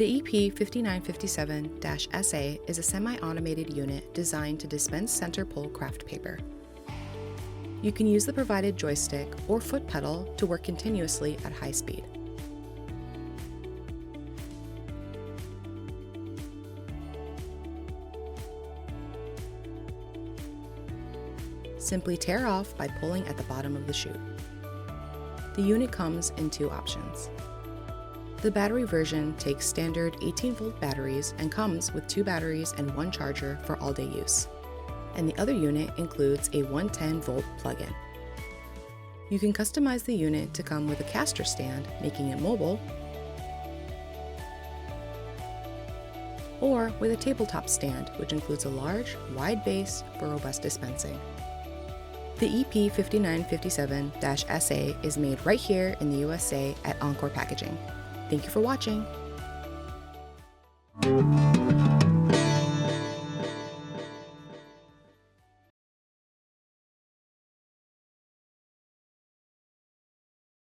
The EP5957-SA is a semi-automated unit designed to dispense center pull Kraft paper. You can use the provided joystick or foot pedal to work continuously at high speed. Simply tear off by pulling at the bottom of the chute. The unit comes in two options. The battery version takes standard 18-volt batteries and comes with 2 batteries and 1 charger for all-day use. And the other unit includes a 110-volt plug-in. You can customize the unit to come with a caster stand, making it mobile, or with a tabletop stand, which includes a large, wide base for robust dispensing. The EP5957-SA is made right here in the USA at Encore Packaging. Thank you for watching.